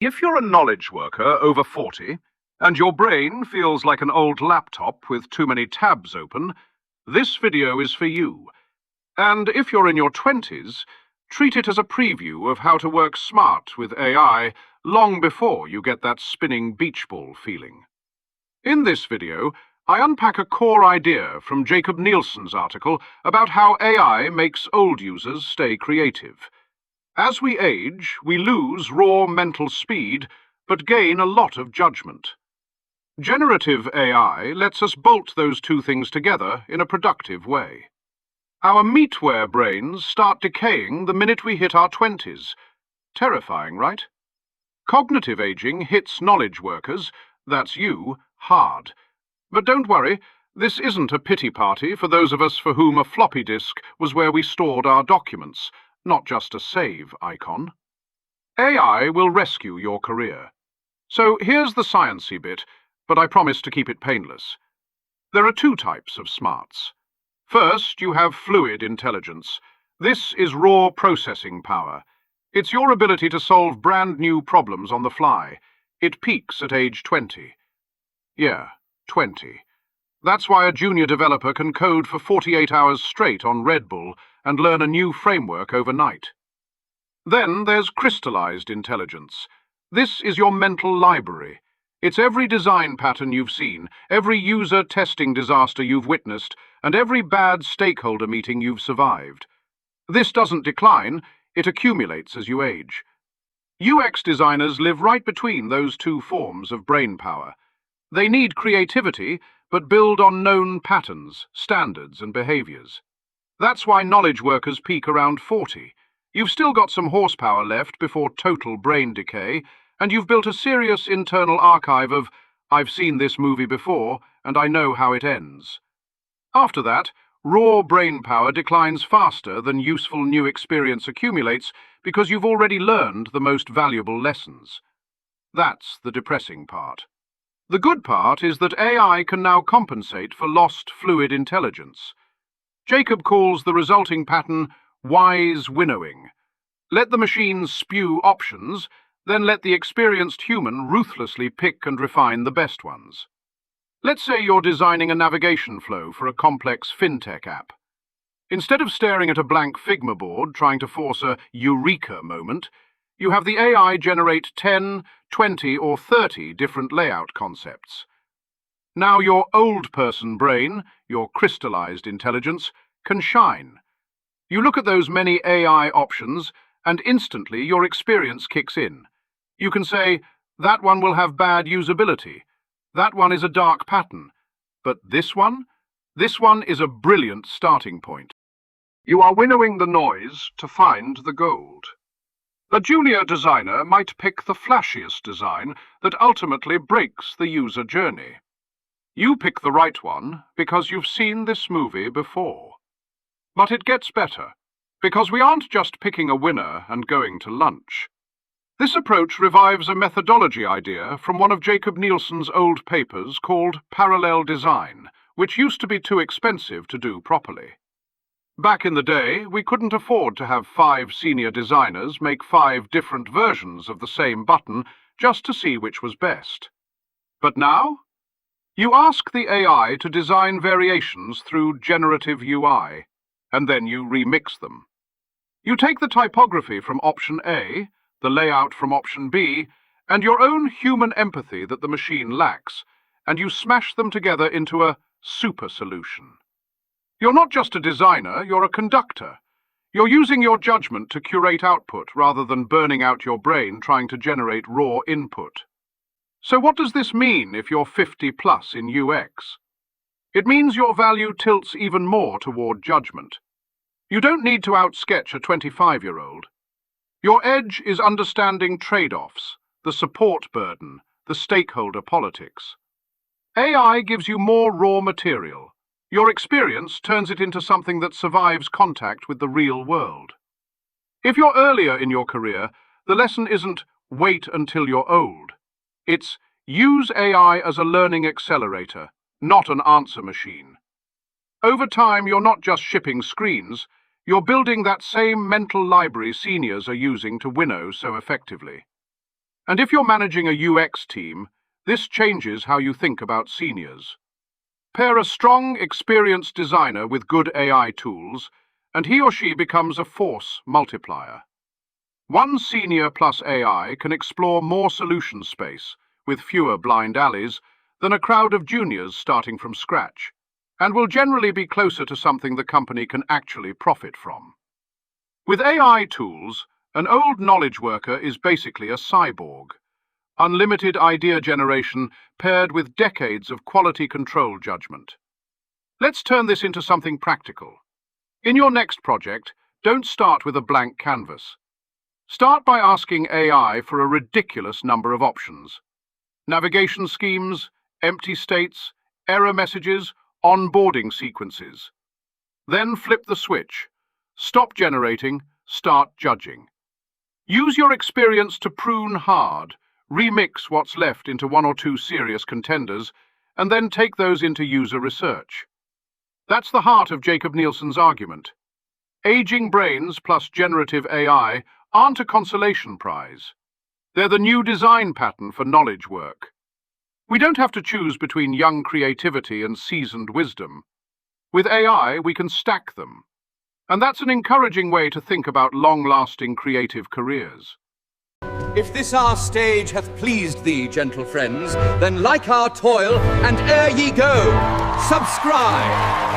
If you're a knowledge worker over 40 and your brain feels like an old laptop with too many tabs open, this video is for you. And if you're in your 20s, treat it as a preview of how to work smart with AI long before you get that spinning beach ball feeling. In this video, I unpack a core idea from Jakob Nielsen's article about how AI makes old users stay creative. As we age, we lose raw mental speed, but gain a lot of judgment. Generative AI lets us bolt those two things together in a productive way. Our meatware brains start decaying the minute we hit our 20s. Terrifying, right? Cognitive aging hits knowledge workers, that's you, hard. But don't worry, this isn't a pity party for those of us for whom a floppy disk was where we stored our documents, not just a save icon. AI will rescue your career. So here's the sciencey bit, but I promise to keep it painless. There are two types of smarts. First, you have fluid intelligence. This is raw processing power. It's your ability to solve brand new problems on the fly. It peaks at age 20. Yeah, 20. That's why a junior developer can code for 48 hours straight on Red Bull and learn a new framework overnight. Then there's crystallized intelligence. This is your mental library. It's every design pattern you've seen, every user testing disaster you've witnessed, and every bad stakeholder meeting you've survived. This doesn't decline, it accumulates as you age. UX designers live right between those two forms of brain power. They need creativity, but build on known patterns, standards, and behaviors. That's why knowledge workers peak around 40. You've still got some horsepower left before total brain decay, and you've built a serious internal archive of, "I've seen this movie before, and I know how it ends." After that, raw brain power declines faster than useful new experience accumulates because you've already learned the most valuable lessons. That's the depressing part. The good part is that AI can now compensate for lost fluid intelligence. Jakob calls the resulting pattern wise winnowing. Let the machine spew options, then let the experienced human ruthlessly pick and refine the best ones. Let's say you're designing a navigation flow for a complex fintech app. Instead of staring at a blank Figma board trying to force a eureka moment, you have the AI generate 10, 20, or 30 different layout concepts. Now your old person brain, your crystallized intelligence, can shine. You look at those many AI options, and instantly your experience kicks in. You can say, that one will have bad usability. That one is a dark pattern. But this one is a brilliant starting point. You are winnowing the noise to find the gold. A junior designer might pick the flashiest design that ultimately breaks the user journey. You pick the right one because you've seen this movie before. But it gets better, because we aren't just picking a winner and going to lunch. This approach revives a methodology idea from one of Jakob Nielsen's old papers called parallel design, which used to be too expensive to do properly. Back in the day, we couldn't afford to have 5 senior designers make 5 different versions of the same button just to see which was best. But now, you ask the AI to design variations through generative UI, and then you remix them. You take the typography from option A, the layout from option B, and your own human empathy that the machine lacks, and you smash them together into a super solution. You're not just a designer, you're a conductor. You're using your judgment to curate output rather than burning out your brain trying to generate raw input. So what does this mean if you're 50 plus in UX? It means your value tilts even more toward judgment. You don't need to outsketch a 25-year-old. Your edge is understanding trade-offs, the support burden, the stakeholder politics. AI gives you more raw material. Your experience turns it into something that survives contact with the real world. If you're earlier in your career, the lesson isn't wait until you're old. It's use AI as a learning accelerator, not an answer machine. Over time, you're not just shipping screens, you're building that same mental library seniors are using to winnow so effectively. And if you're managing a UX team, this changes how you think about seniors. Pair a strong, experienced designer with good AI tools, and he or she becomes a force multiplier. One senior plus AI can explore more solution space, with fewer blind alleys, than a crowd of juniors starting from scratch, and will generally be closer to something the company can actually profit from. With AI tools, an old knowledge worker is basically a cyborg. Unlimited idea generation paired with decades of quality control judgment. Let's turn this into something practical. In your next project, don't start with a blank canvas. Start by asking AI for a ridiculous number of options. Navigation schemes, empty states, error messages, onboarding sequences. Then flip the switch. Stop generating, start judging. Use your experience to prune hard, remix what's left into one or two serious contenders, and then take those into user research. That's the heart of Jakob Nielsen's argument. Aging brains plus generative AI aren't a consolation prize. They're the new design pattern for knowledge work. We don't have to choose between young creativity and seasoned wisdom. With AI, we can stack them. And that's an encouraging way to think about long-lasting creative careers. If this our stage hath pleased thee, gentle friends, then like our toil, and ere ye go, subscribe!